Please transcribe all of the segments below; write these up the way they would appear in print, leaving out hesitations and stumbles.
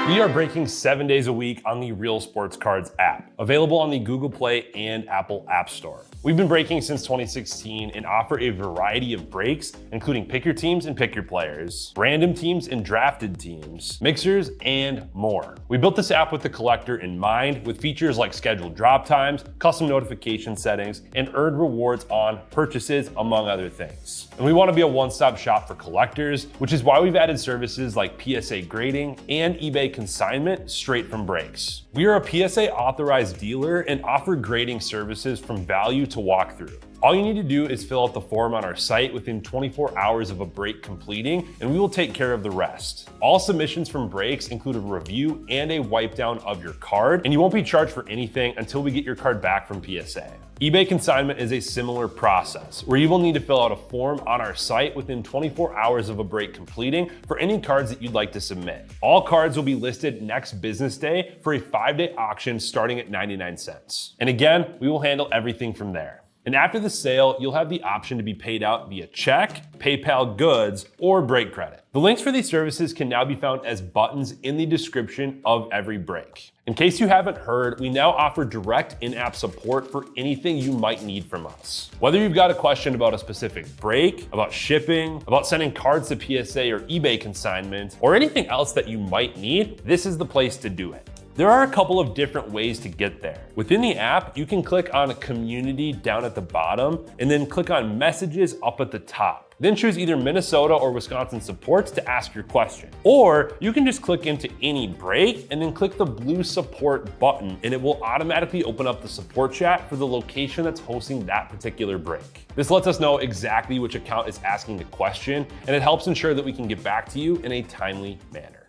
We are breaking 7 days a week on the Real Sports Cards app, available on the Google Play and Apple App Store. We've been breaking since 2016 and offer a variety of breaks, including pick your teams and pick your players, random teams and drafted teams, mixers, and more. We built this app with the collector in mind, with features like scheduled drop times, custom notification settings, and earned rewards on purchases, among other things. And we want to be a one-stop shop for collectors, which is why we've added services like PSA grading and eBay consignment straight from breaks. We are a PSA authorized dealer and offer grading services from value to walkthrough. All you need to do is fill out the form on our site within 24 hours of a break completing, and we will take care of the rest. All submissions from breaks include a review and a wipe down of your card, and you won't be charged for anything until we get your card back from PSA. eBay consignment is a similar process, where you will need to fill out a form on our site within 24 hours of a break completing for any cards that you'd like to submit. All cards will be listed next business day for a 5-day auction starting at 99 cents. And again, we will handle everything from there. And after the sale, you'll have the option to be paid out via check, PayPal goods, or break credit. The links for these services can now be found as buttons in the description of every break. In case you haven't heard, we now offer direct in-app support for anything you might need from us. Whether you've got a question about a specific break, about shipping, about sending cards to PSA or eBay consignment, or anything else that you might need, this is the place to do it. There are a couple of different ways to get there. Within the app, you can click on Community down at the bottom and then click on Messages up at the top. Then choose either Minnesota or Wisconsin supports to ask your question. Or you can just click into any break and then click the blue support button, and it will automatically open up the support chat for the location that's hosting that particular break. This lets us know exactly which account is asking the question, and it helps ensure that we can get back to you in a timely manner.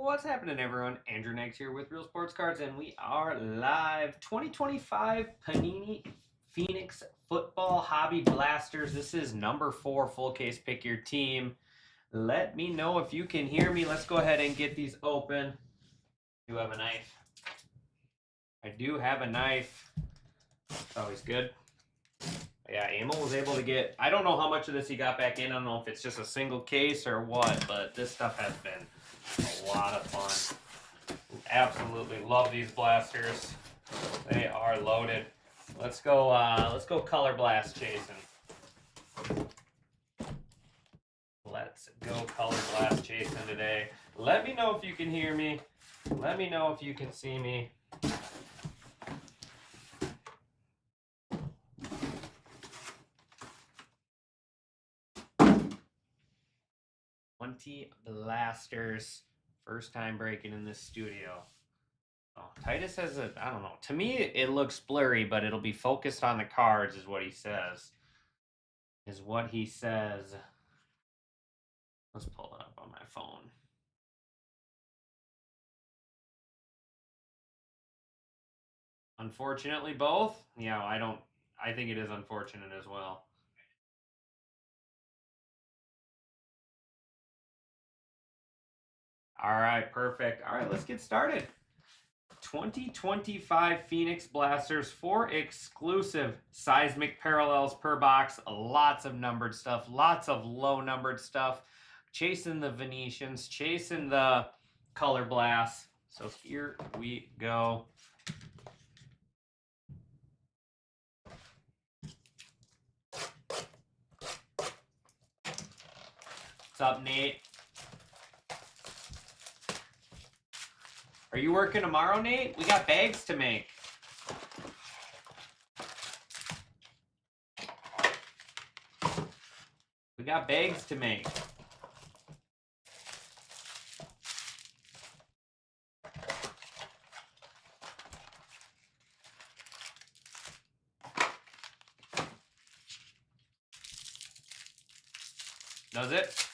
What's happening, everyone? Andrew Next here with Real Sports Cards, and we are live. 2025 Panini Phoenix Football Hobby Blasters. This is number 4 full case. Pick your team. Let me know if you can hear me. Let's go ahead and get these open. I do have a knife. It's always good. Yeah, Emil was able to get, I don't know how much of this he got back in. I don't know if it's just a single case or what, but this stuff has been a lot of fun. Absolutely love these blasters. They are loaded. Let's go color blast chasing. Let's go color blast chasing today. Let me know if you can hear me. Let me know if you can see me. Blasters. First time breaking in this studio. Oh, Titus has a, I don't know. To me, it looks blurry, but it'll be focused on the cards, is what he says. Let's pull it up on my phone. Unfortunately, both? Yeah, I think it is unfortunate as well. All right, perfect. All right, let's get started. 2025 Phoenix Blasters, 4 exclusive seismic parallels per box. Lots of numbered stuff, lots of low numbered stuff. Chasing the Venetians, chasing the color blasts. So here we go. What's up, Nate? Are you working tomorrow, Nate? We got bags to make. We got bags to make. does it?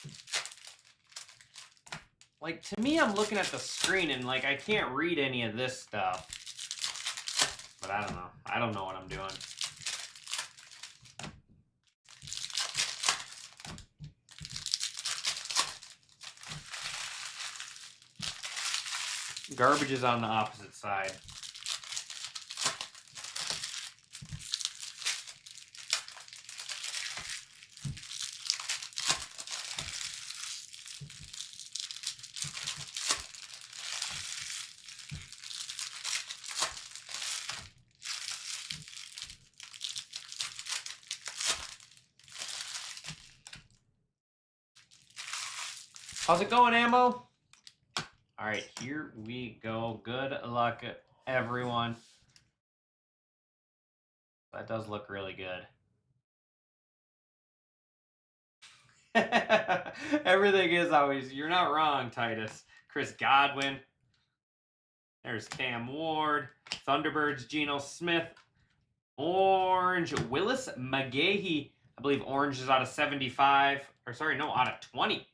Like, to me, I'm looking at the screen and, like, I can't read any of this stuff. But I don't know. I don't know what I'm doing. Garbage is on the opposite side. How's it going, Ammo? All right, here we go. Good luck, everyone. That does look really good. Everything is always, you're not wrong, Titus. Chris Godwin. There's Cam Ward. Thunderbirds, Geno Smith. Orange, Willis McGahee. I believe orange is out of 75. Or sorry, no, out of 20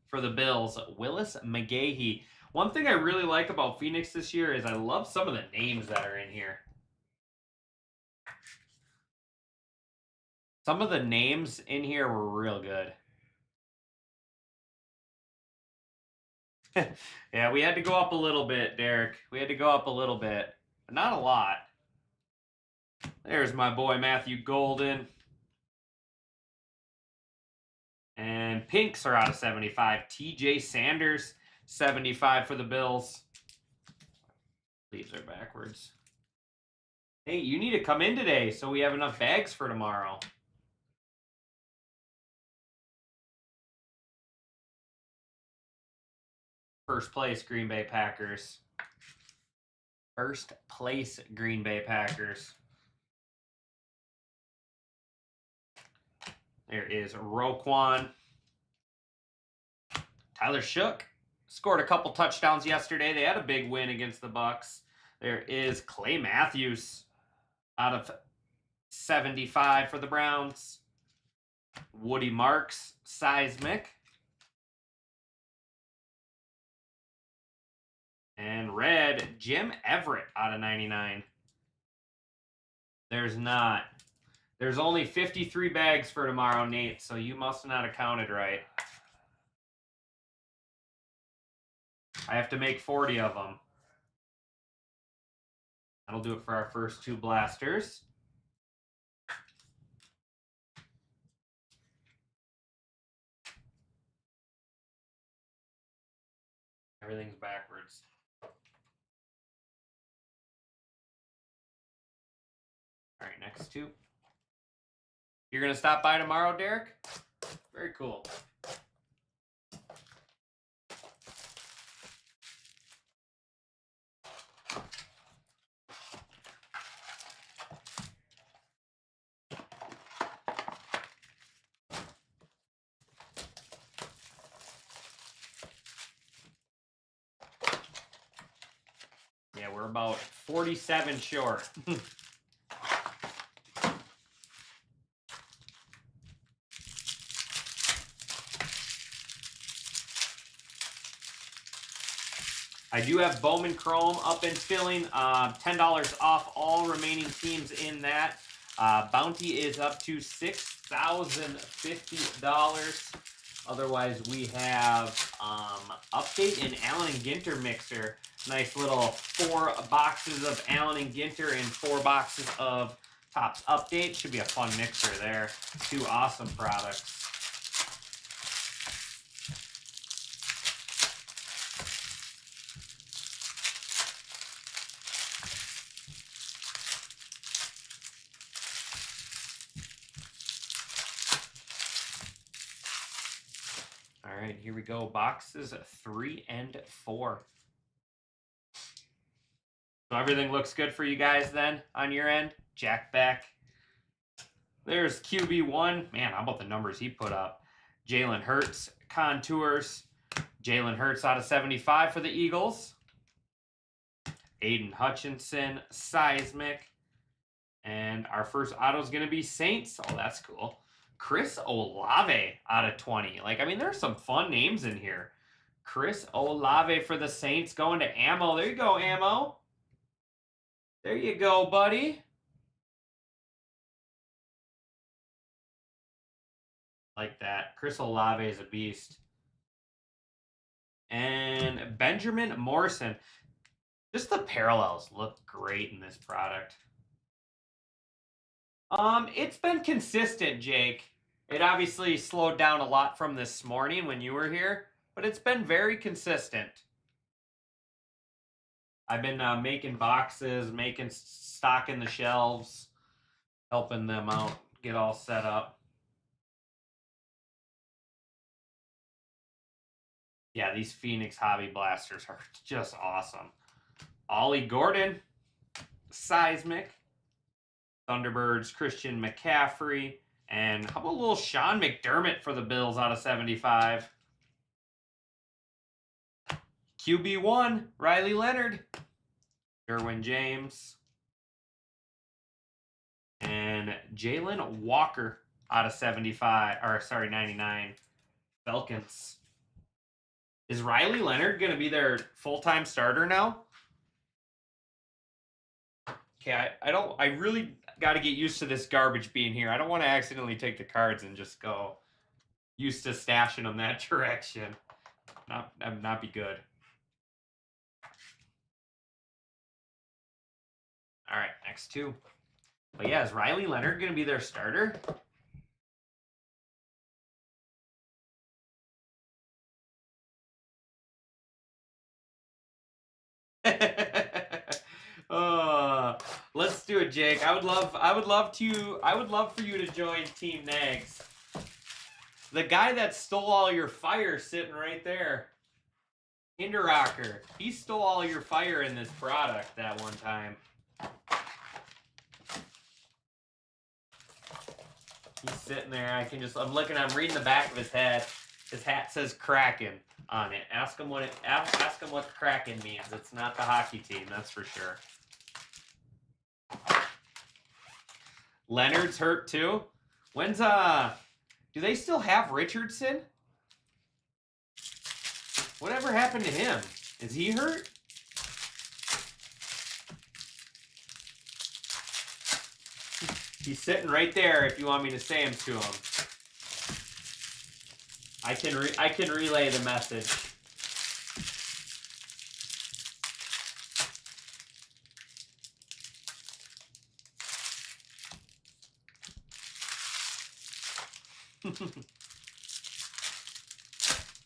for the Bills. Willis McGahee. One thing I really like about Phoenix this year is I love some of the names that are in here. Some of the names in here were real good. Yeah, we had to go up a little bit, Derek. We had to go up a little bit, but not a lot. There's my boy Matthew Golden. And pinks are out of 75. TJ Sanders, 75 for the Bills. These are backwards. Hey, you need to come in today so we have enough bags for tomorrow. First place, Green Bay Packers. First place, Green Bay Packers. There is Roquan. Tyler Shook scored a couple touchdowns yesterday. They had a big win against the Bucks. There is Clay Matthews out of 75 for the Browns. Woody Marks, Seismic. And red, Jim Everett out of 99. There's not. There's only 53 bags for tomorrow, Nate, so you must not have counted right. I have to make 40 of them. That'll do it for our first two blasters. Everything's backwards. All right, next two. You're going to stop by tomorrow, Derek? Very cool. Yeah, we're about 47 short. I do have Bowman Chrome up and filling. $10 off all remaining teams in that. Bounty is up to $6,050. Otherwise, we have Update and Allen and Ginter mixer. Nice little 4 boxes of Allen and Ginter and 4 boxes of Topps Update. Should be a fun mixer there. 2 awesome products. All right, here we go. Boxes 3 and 4. So everything looks good for you guys then on your end? Jack back. There's QB1. Man, how about the numbers he put up? Jalen Hurts, contours. Jalen Hurts out of 75 for the Eagles. Aiden Hutchinson, seismic. And our first auto is going to be Saints. Oh, that's cool. Chris Olave out of 20. Like, I mean, there's some fun names in here. Chris Olave for the Saints going to Ammo. There you go, Ammo. There you go, buddy. Like that. Chris Olave is a beast. And Benjamin Morrison. Just the parallels look great in this product. It's been consistent, Jake. It obviously slowed down a lot from this morning when you were here, but it's been very consistent. I've been making boxes, stocking the shelves, helping them out, get all set up. Yeah, these Phoenix Hobby Blasters are just awesome. Ollie Gordon, Seismic, Thunderbirds, Christian McCaffrey, and how about a little Sean McDermott for the Bills out of 75? QB1, Riley Leonard, Derwin James, and Jalen Walker out of 75, or sorry, 99, Falcons. Is Riley Leonard going to be their full-time starter now? Okay, I really got to get used to this garbage being here. I don't want to accidentally take the cards and just go used to stashing them that direction. Not be good. All right, next two. But yeah, is Riley Leonard going to be their starter? Let's do it, Jake. I would love for you to join Team Nags. The guy that stole all your fire sitting right there. Hinderocker. He stole all your fire in this product that one time. He's sitting there. I'm reading the back of his head. His hat says Kraken on it. Ask him what Kraken means. It's not the hockey team, that's for sure. Leonard's hurt too. When's do they still have Richardson? Whatever happened to him? Is he hurt? He's sitting right there if you want me to say him to him. I can relay the message.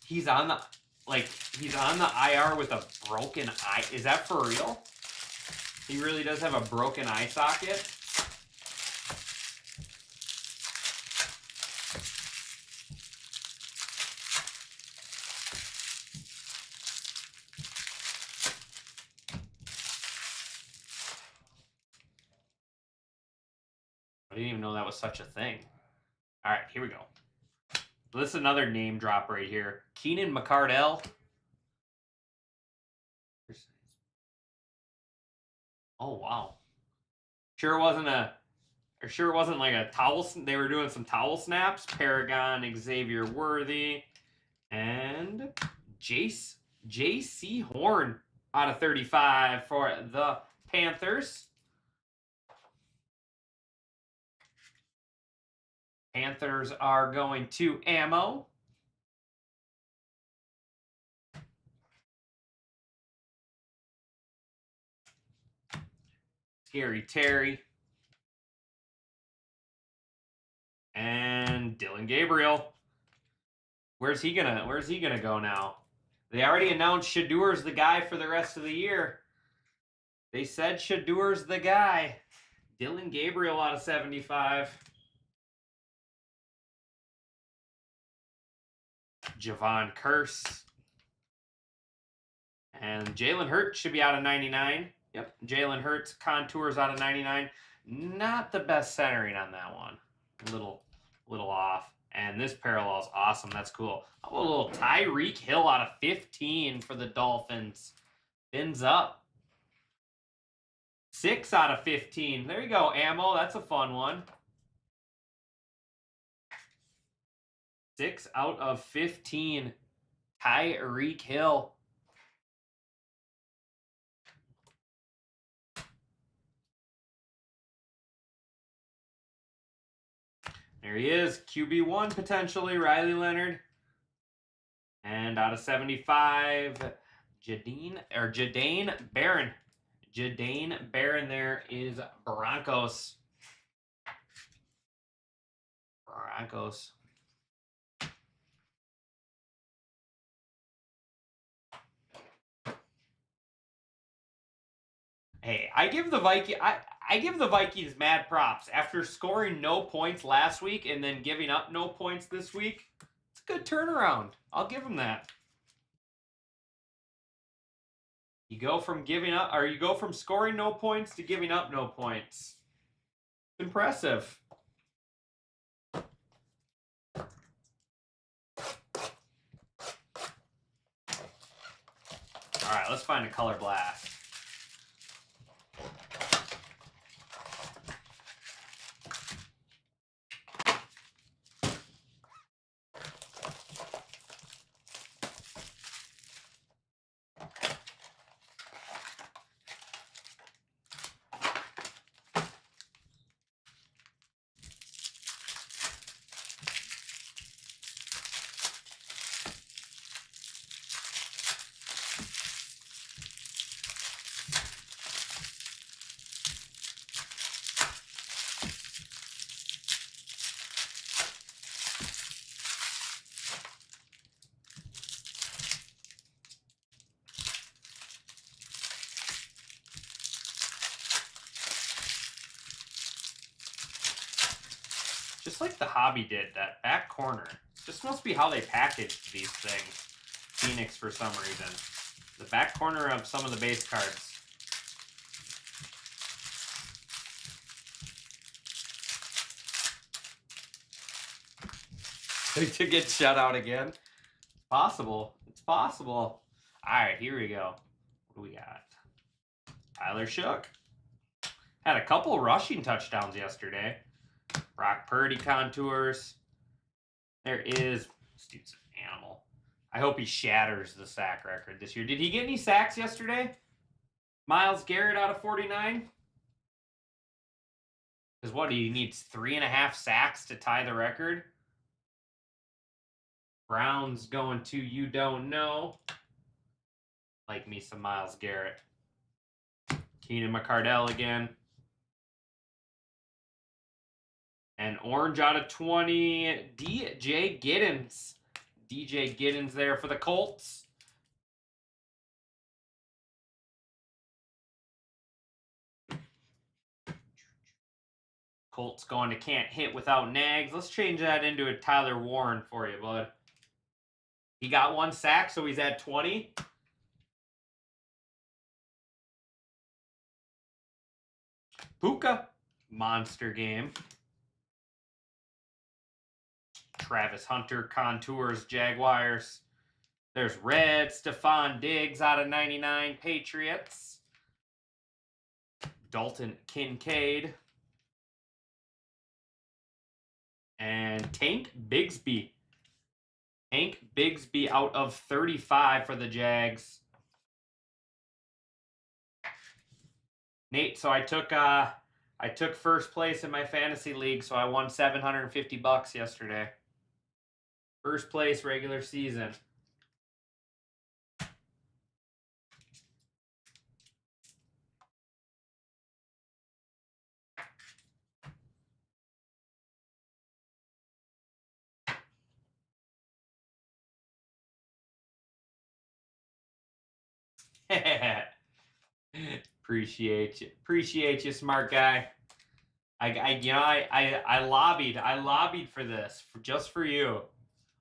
He's on the IR with a broken eye. Is that for real? He really does have a broken eye socket? I didn't even know that was such a thing. All right, here we go. This is another name drop right here. Keenan McCardell. Oh, wow. Sure it wasn't like a towel. They were doing some towel snaps. Paragon, Xavier Worthy, and J.C. Horn out of 35 for the Panthers. Panthers are going to Ammo. Scary Terry. And Dylan Gabriel. Where's he gonna go now? They already announced Shadour's the guy for the rest of the year. They said Shadour's the guy. Dylan Gabriel out of 75. Javon Curse. And Jalen Hurts should be out of 99. Yep, Jalen Hurts contours out of 99. Not the best centering on that one. A little off. And this parallel is awesome. That's cool. How about a little Tyreek Hill out of 15 for the Dolphins? Fins up. 6 out of 15. There you go, Ammo. That's a fun one. 6 out of 15. Tyreek Hill. There he is. QB1 potentially. Riley Leonard. And out of 75, Jadane Barron. Jadane Barron there is Broncos. Broncos. Hey, I give the Vikings mad props. After scoring no points last week and then giving up no points this week, it's a good turnaround. I'll give them that. You go from scoring no points to giving up no points. Impressive. All right, let's find a color blast. Just like the hobby did, that back corner. This must be how they packaged these things. Phoenix for some reason. The back corner of some of the base cards. To get shut out again. It's possible. It's possible. Alright, here we go. What do we got? Tyler Shook. Had a couple rushing touchdowns yesterday. Brock Purdy contours. There is... This dude's an animal. I hope he shatters the sack record this year. Did he get any sacks yesterday? Myles Garrett out of 49? Because what, he needs 3.5 sacks to tie the record? Browns going to you don't know. Like me some Myles Garrett. Keenan McCardell again. And orange out of 20, DJ Giddens. DJ Giddens there for the Colts. Colts going to can't hit without nags. Let's change that into a Tyler Warren for you, bud. He got 1 sack, so he's at 20. Puka. Monster game. Travis Hunter, Contours, Jaguars. There's red, Stephon Diggs out of 99, Patriots. Dalton Kincaid. And Tank Bigsby. Tank Bigsby out of 35 for the Jags. Nate, so I took first place in my fantasy league, so I won $750 yesterday. First place regular season. Appreciate you, smart guy. I lobbied for this just for you.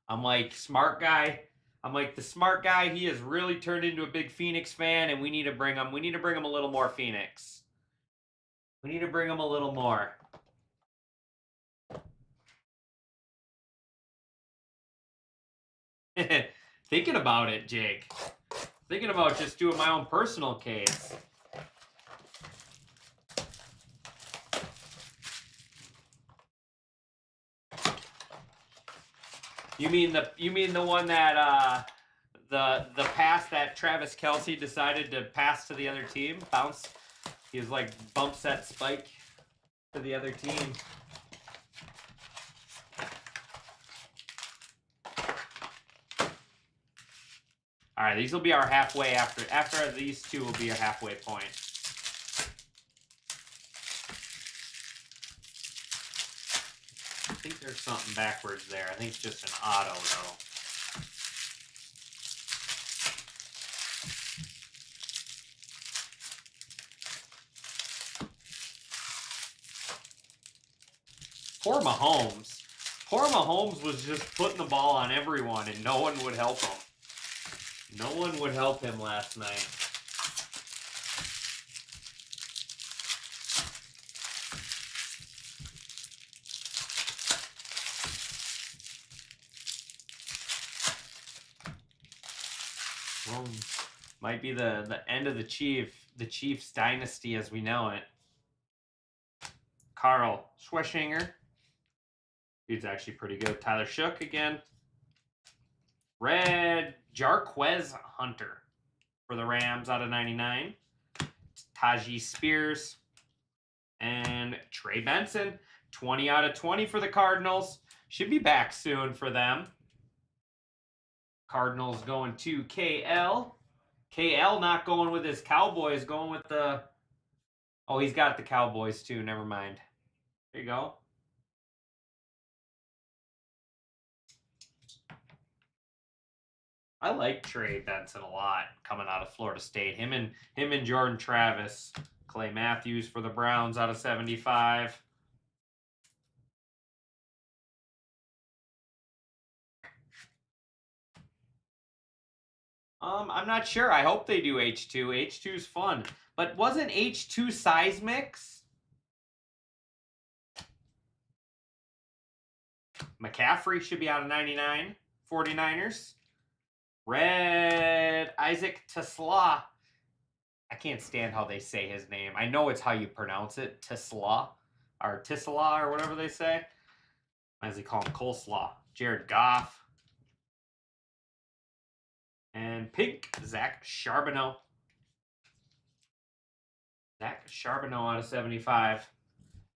I'm like, smart guy. I'm like, the smart guy, he has really turned into a big Phoenix fan, and we need to bring him a little more Phoenix. We need to bring him a little more. Thinking about it, Jake. Thinking about just doing my own personal case. You mean the one that the pass that Travis Kelce decided to pass to the other team? Bounce. He was like bumps that spike to the other team. All right, these will be our halfway after these two will be a halfway point. I think there's something backwards there. I think it's just an auto though. Poor Mahomes. Poor Mahomes was just putting the ball on everyone and no one would help him. No one would help him last night. Well, might be the end of the Chiefs dynasty as we know it. Carl Schweschinger. He's actually pretty good. Tyler Shook again. Red Jarquez Hunter for the Rams out of 99. Tajee Spears. And Trey Benson. 20 out of 20 for the Cardinals. Should be back soon for them. Cardinals going to KL. KL not going with his Cowboys, going with the... Oh, he's got the Cowboys too. Never mind. There you go. I like Trey Benson a lot coming out of Florida State. Him and Jordan Travis. Clay Matthews for the Browns out of 75. I'm not sure. I hope they do H2. H2's fun. But wasn't H2 size mix? McCaffrey should be out of 99. 49ers. Red Isaac Tesla. I can't stand how they say his name. I know it's how you pronounce it. Tesla. Or Tisla or whatever they say. As they call him, coleslaw. Jared Goff. And pink, Zach Charbonneau. Zach Charbonneau out of 75.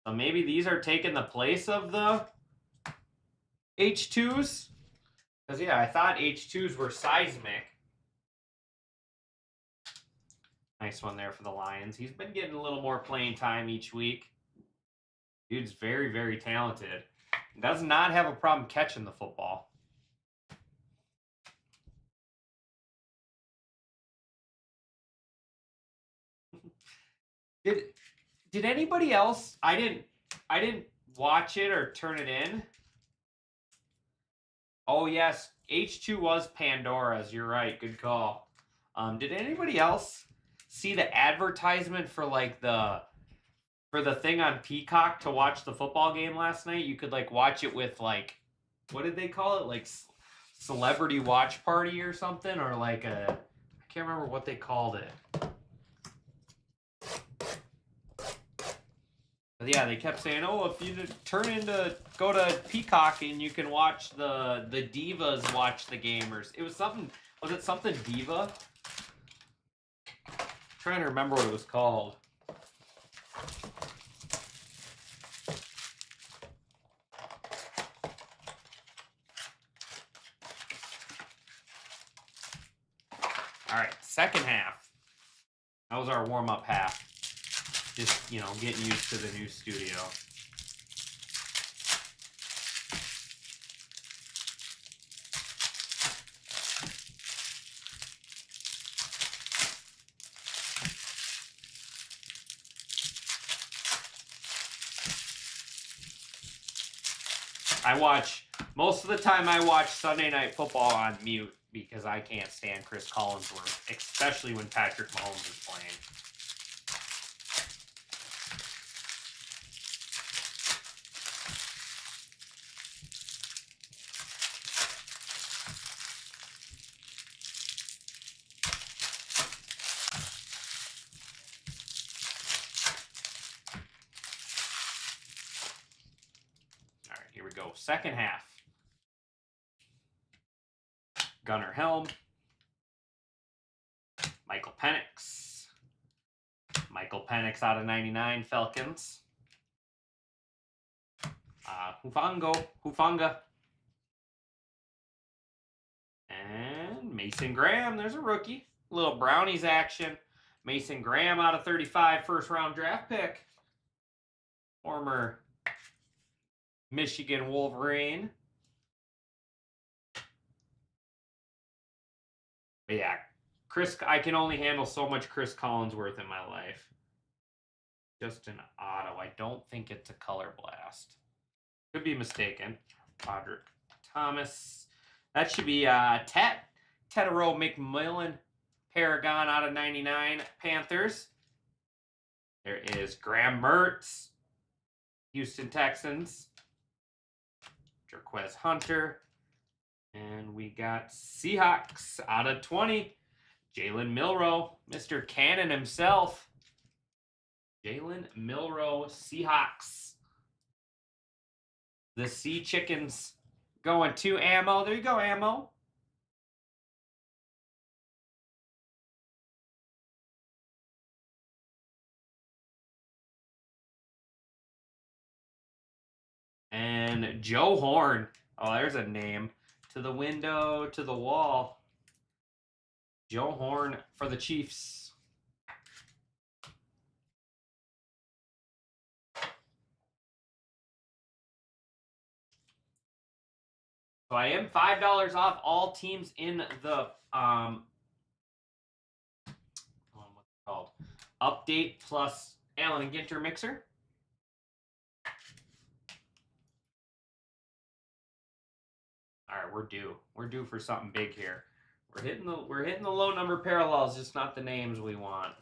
So maybe these are taking the place of the H2s. Because, yeah, I thought H2s were seismic. Nice one there for the Lions. He's been getting a little more playing time each week. Dude's very, very talented. Does not have a problem catching the football. Did anybody else? I didn't watch it or turn it in. Oh yes, H2 was Pandora's. You're right. Good call. Did anybody else see the advertisement for like the thing on Peacock to watch the football game last night? You could like watch it with like, what did they call it? Like celebrity watch party or something, or like a, I can't remember what they called it. But yeah, they kept saying, "Oh, if you go to Peacock and you can watch the divas watch the gamers." It was something. Was it something diva? I'm trying to remember what it was called. All right, second half. That was our warm-up half. Just, getting used to the new studio. Most of the time I watch Sunday Night Football on mute because I can't stand Chris Collinsworth, especially when Patrick Mahomes is playing. All right, here we go. Second half. Gunnar Helm. Michael Penix. Michael Penix out of 99, Falcons. Hufanga. And Mason Graham, there's a rookie. Little Brownies action. Mason Graham out of 35, first round draft pick. Former Michigan Wolverine. But yeah, I can only handle so much Chris Collinsworth in my life. Just an auto. I don't think it's a color blast. Could be mistaken. Roderick Thomas. That should be Tedero McMillan Paragon out of 99 Panthers. There is Graham Mertz, Houston Texans. Jerquez Hunter. And we got Seahawks out of 20. Jalen Milroe, Mr. Cannon himself. Jalen Milroe, Seahawks. The Sea Chickens going to Ammo. There you go, Ammo. And Joe Horn. Oh, there's a name. To the window, to the wall. Joe Horn for the Chiefs. So I am $5 off all teams in the what's it called? Update plus Allen and Ginter mixer. All right, we're due. We're due for something big here. We're hitting the low number parallels, just not the names we want.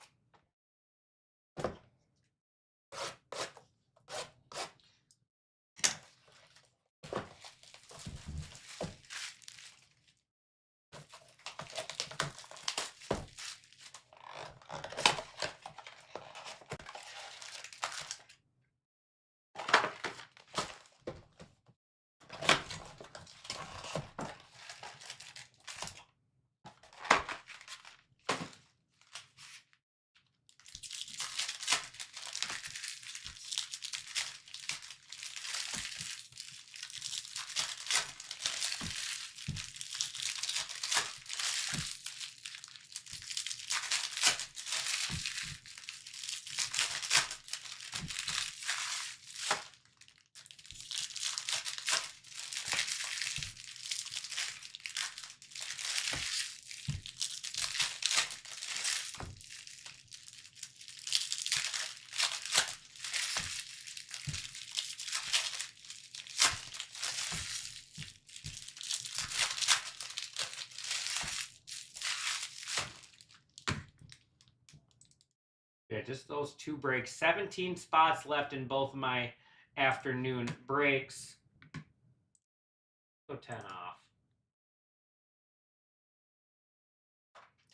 Yeah, just those two breaks. 17 spots left in both of my afternoon breaks. So 10 off.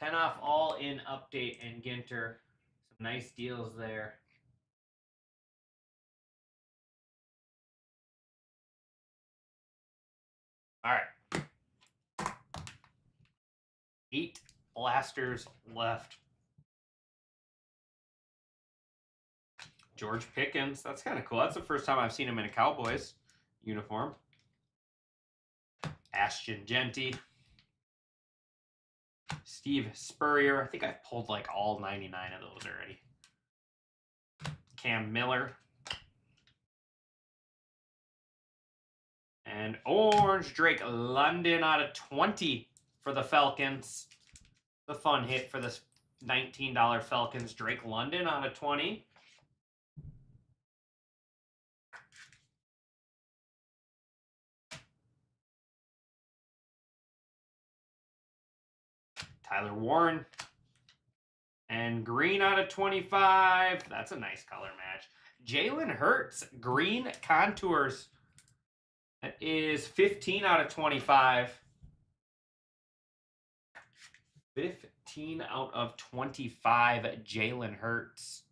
10 off all in Update and Ginter. Some nice deals there. All right. 8 blasters left. George Pickens. That's kind of cool. That's the first time I've seen him in a Cowboys uniform. Ashton Genty. Steve Spurrier. I think I've pulled like all 99 of those already. Cam Miller. And orange Drake London out of 20 for the Falcons. The fun hit for this $19 Falcons. Drake London out of 20. Tyler Warren. And green out of 25. That's a nice color match. Jalen Hurts, green contours. That is 15 out of 25. 15 out of 25, Jalen Hurts.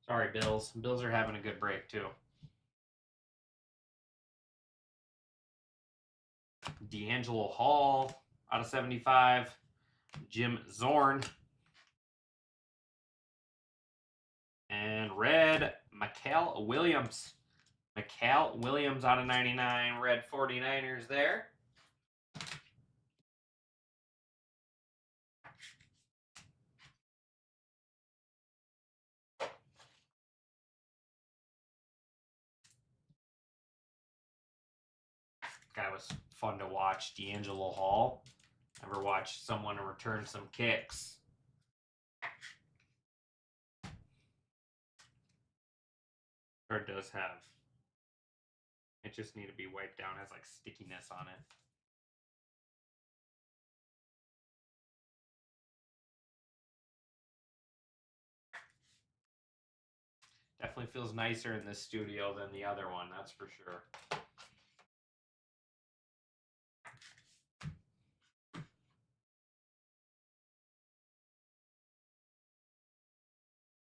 Sorry, Bills. Bills are having a good break, too. D'Angelo Hall out of 75. Jim Zorn. And red, Mikal Williams. Mikal Williams out of 99. Red 49ers there. Guy was fun to watch, D'Angelo Hall. Ever watched someone return some kicks? Card does have. It just need to be wiped down. It has like stickiness on it. Definitely feels nicer in this studio than the other one, that's for sure.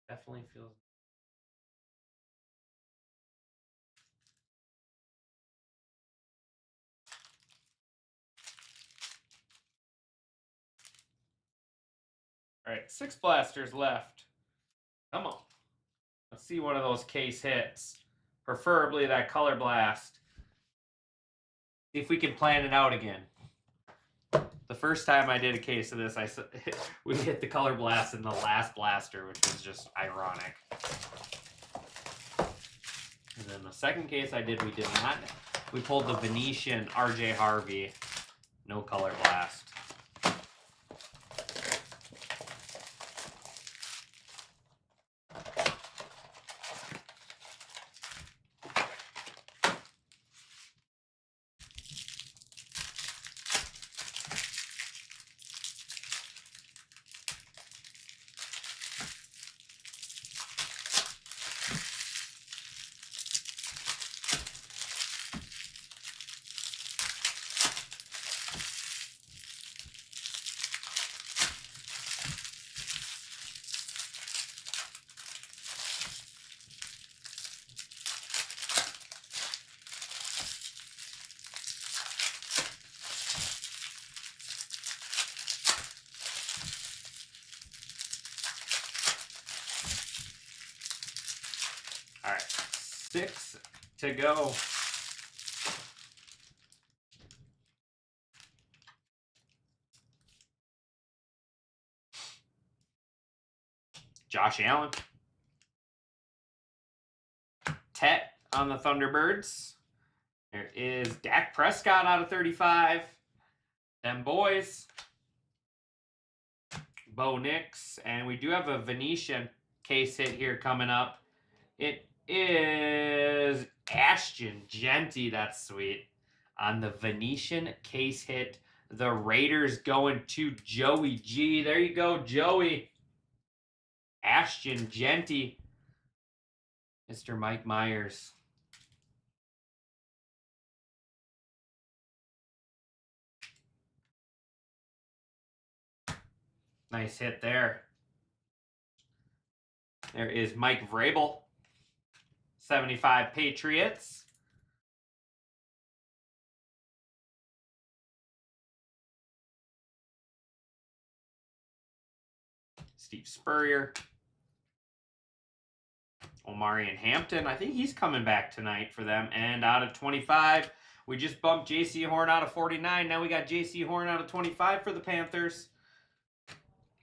Definitely feels. All right, 6 blasters left. Come on. Let's see one of those case hits. Preferably that color blast. See if we can plan it out again. The first time I did a case of this, we hit the color blast in the last blaster, which was just ironic. And then the second case I did, we did not. We pulled the Venetian RJ Harvey. No color blast. All right, 6 to go. Josh Allen. Tet on the Thunderbirds. There is Dak Prescott out of 35. Them boys. Bo Nix. And we do have a Venetian case hit here coming up. It is Ashton Genty. That's sweet. On the Venetian case hit. The Raiders going to Joey G. There you go, Joey. Ashton Genty. Mr. Mike Myers. Nice hit there. There is Mike Vrabel. 75 Patriots. Steve Spurrier. Omarion Hampton. I think he's coming back tonight for them. And out of 25, we just bumped J.C. Horn out of 49. Now we got J.C. Horn out of 25 for the Panthers.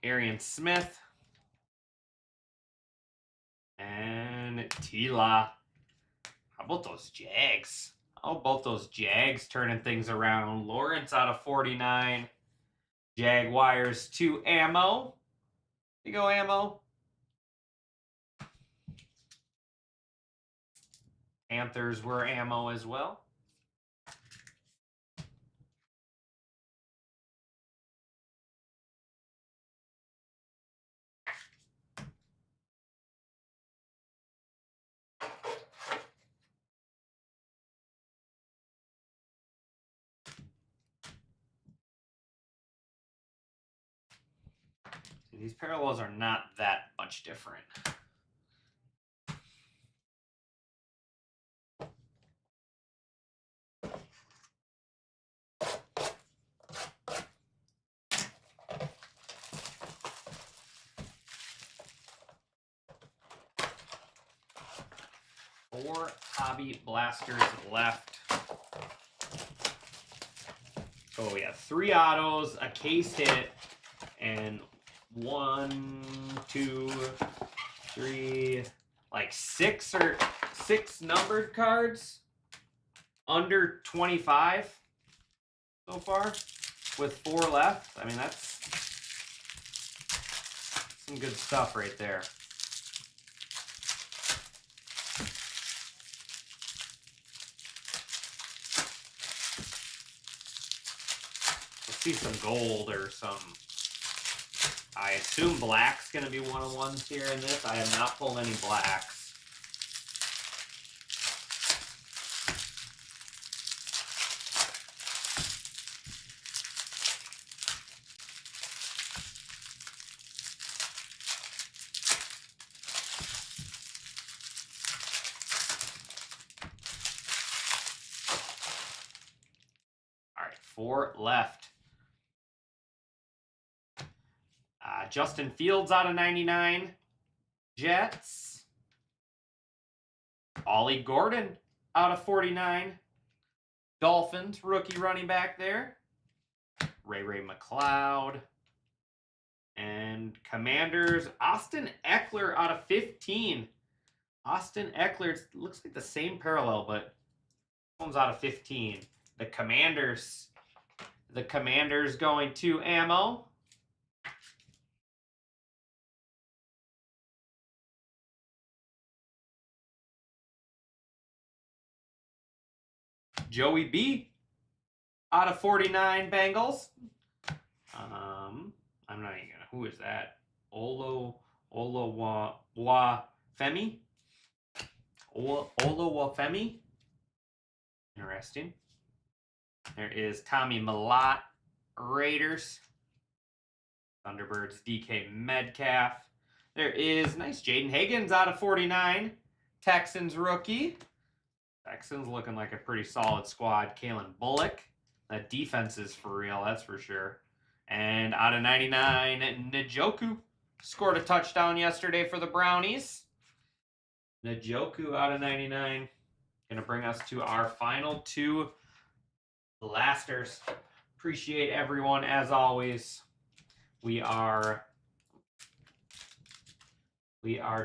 Arian Smith. And Tila. How about those Jags? How about those Jags turning things around? Lawrence out of 49. Jaguars to ammo. There you go, ammo. Panthers were ammo as well. These parallels are not that much different. 4 hobby blasters left. So we have 3 autos, a case hit, and 1, 2, 3, like 6 numbered cards under 25 so far, with 4 left. I mean, that's some good stuff right there. Let's see some gold or some. I assume black's going to be one of ones here in this. I have not pulled any blacks. All right, 4 left. Justin Fields out of 99. Jets. Ollie Gordon out of 49. Dolphins, rookie running back there. Ray McLeod. And Commanders, Austin Eckler out of 15. Austin Eckler, looks like the same parallel, but one's out of 15. The Commanders going to ammo. Joey B out of 49 Bengals. I'm not even gonna. Who is that? Olawafemi. Olawafemi. Interesting. There is Tommy Mellott, Raiders. Thunderbirds, DK Metcalf. There is nice Jaden Higgins out of 49. Texans rookie. Texans looking like a pretty solid squad. Kalen Bullock. That defense is for real, that's for sure. And out of 99, Njoku scored a touchdown yesterday for the Brownies. Njoku out of 99. Going to bring us to our final 2 blasters. Appreciate everyone as always. We are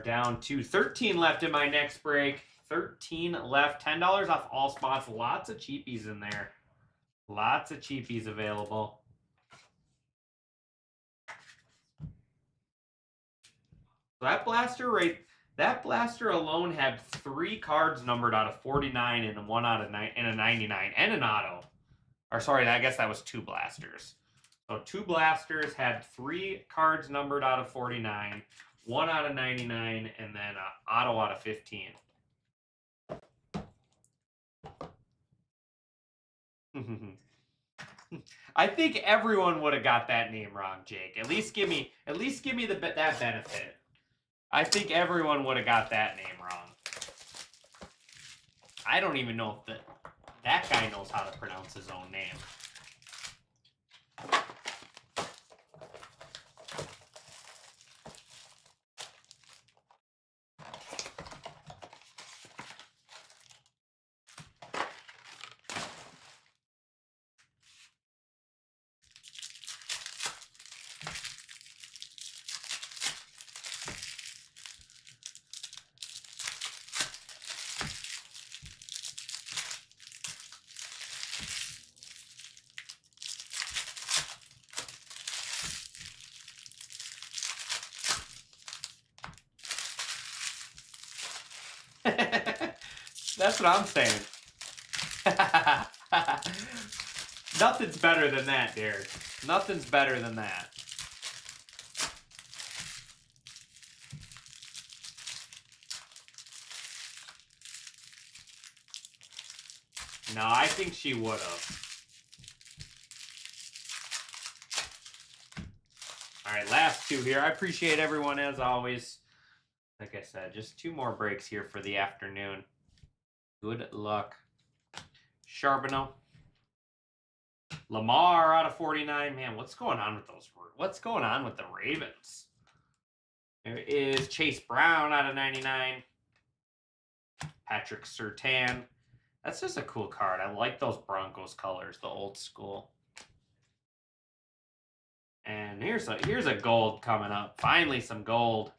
down to 13 left in my next break. 13 left. $10 off all spots. Lots of cheapies in there. Lots of cheapies available. That blaster alone had 3 cards numbered out of 49 and 1 out of 9 and a 99 and an auto. Or sorry, I guess that was 2 blasters. So 2 blasters had 3 cards numbered out of 49, 1 out of 99, and then an auto out of 15. I think everyone would have got that name wrong, Jake. At least give me that benefit. I think everyone would have got that name wrong. I don't even know if that guy knows how to pronounce his own name. That's what I'm saying. Nothing's better than that, Derek. Nothing's better than that. No, I think she would have. All right, last 2 here. I appreciate everyone as always. Like I said, just 2 more breaks here for the afternoon. Good luck. Charbonneau. Lamar out of 49. Man, what's going on with those? What's going on with the Ravens? There is Chase Brown out of 99. Patrick Surtain. That's just a cool card. I like those Broncos colors, the old school. And here's a gold coming up. Finally, some gold.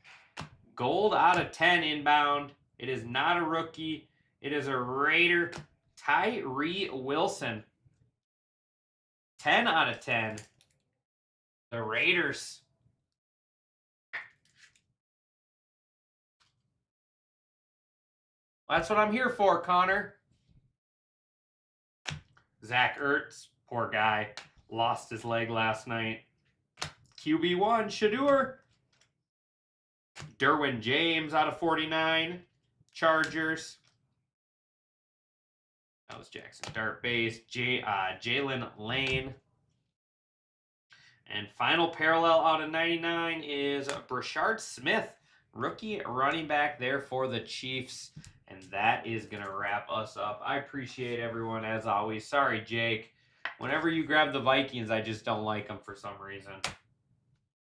Gold out of 10 inbound. It is not a rookie. It is a Raider. Tyree Wilson. 10 out of 10. The Raiders. That's what I'm here for, Connor. Zach Ertz, poor guy, lost his leg last night. QB1, Shedeur. Derwin James out of 49. Chargers. That was Jackson Dart base. Jalen Lane. And final parallel out of 99 is Brashard Smith, rookie running back there for the Chiefs. And that is going to wrap us up. I appreciate everyone as always. Sorry, Jake. Whenever you grab the Vikings, I just don't like them for some reason.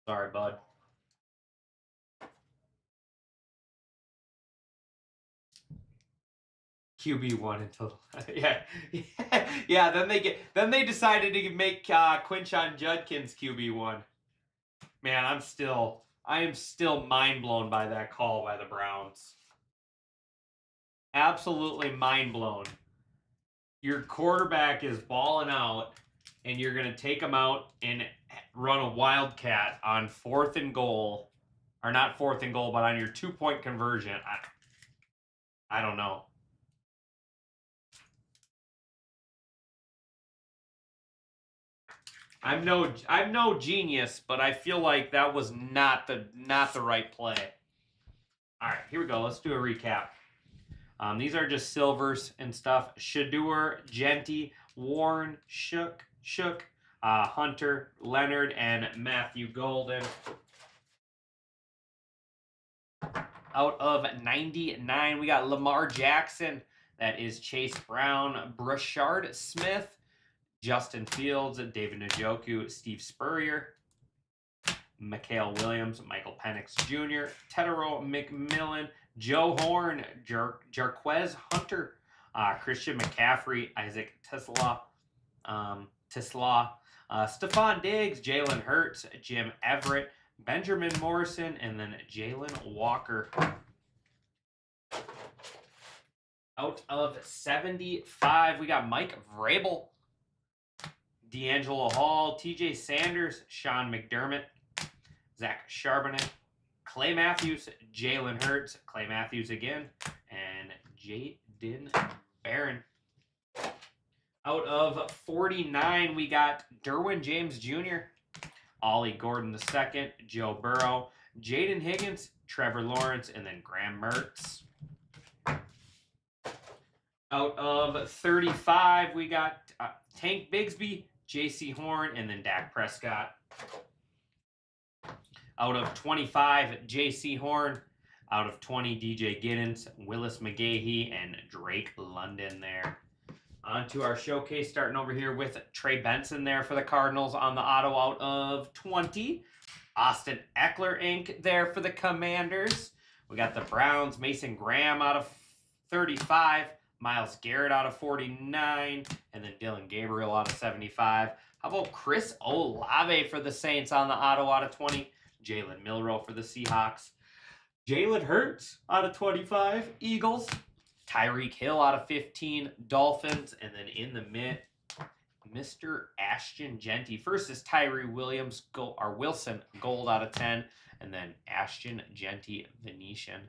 Sorry, bud. QB1 until yeah. Then they decided to make Quinshon Judkins QB1. Man, I am still mind blown by that call by the Browns. Absolutely mind blown. Your quarterback is balling out, and you're gonna take him out and run a wildcat on 4th and goal, or not 4th and goal, but on your 2-point conversion. I don't know. I'm no genius, but I feel like that was not the right play. All right, here we go. Let's do a recap. These are just silvers and stuff. Shedeur, Genty, Warren, Shook, Hunter, Leonard, and Matthew Golden. Out of 99, we got Lamar Jackson. That is Chase Brown, Brashard Smith, Justin Fields, David Njoku, Steve Spurrier, Mikael Williams, Michael Penix Jr., Tedero McMillan, Joe Horn, Jarquez Hunter, Christian McCaffrey, Isaac Tesla, Stephon Diggs, Jalen Hurts, Jim Everett, Benjamin Morrison, and then Jalen Walker. Out of 75, we got Mike Vrabel, D'Angelo Hall, TJ Sanders, Sean McDermott, Zach Charbonnet, Clay Matthews, Jalen Hurts, Clay Matthews again, and Jaden Barron. Out of 49, we got Derwin James Jr., Ollie Gordon II, Joe Burrow, Jaden Higgins, Trevor Lawrence, and then Graham Mertz. Out of 35, we got Tank Bigsby, J.C. Horn, and then Dak Prescott. Out of 25, J.C. Horn. Out of 20, DJ Giddens, Willis McGahee, and Drake London there. On to our showcase, starting over here with Trey Benson there for the Cardinals on the auto out of 20. Austin Eckler Inc. there for the Commanders. We got the Browns, Mason Graham out of 35. Myles Garrett out of 49, and then Dylan Gabriel out of 75. How about Chris Olave for the Saints on the auto out of 20? Jalen Milroe for the Seahawks. Jalen Hurts out of 25, Eagles. Tyreek Hill out of 15, Dolphins. And then in the mid, Mr. Ashton Genty. First is Tyree Wilson, gold out of 10. And then Ashton Genty, Venetian.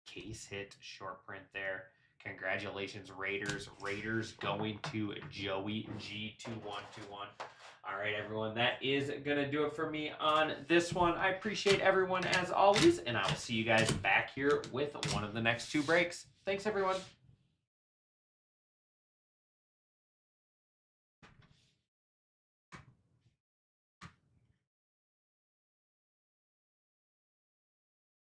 Case hit, short print there. Congratulations, Raiders. Raiders going to Joey G2121. All right, everyone. That is going to do it for me on this one. I appreciate everyone as always, and I will see you guys back here with one of the next 2 breaks. Thanks, everyone.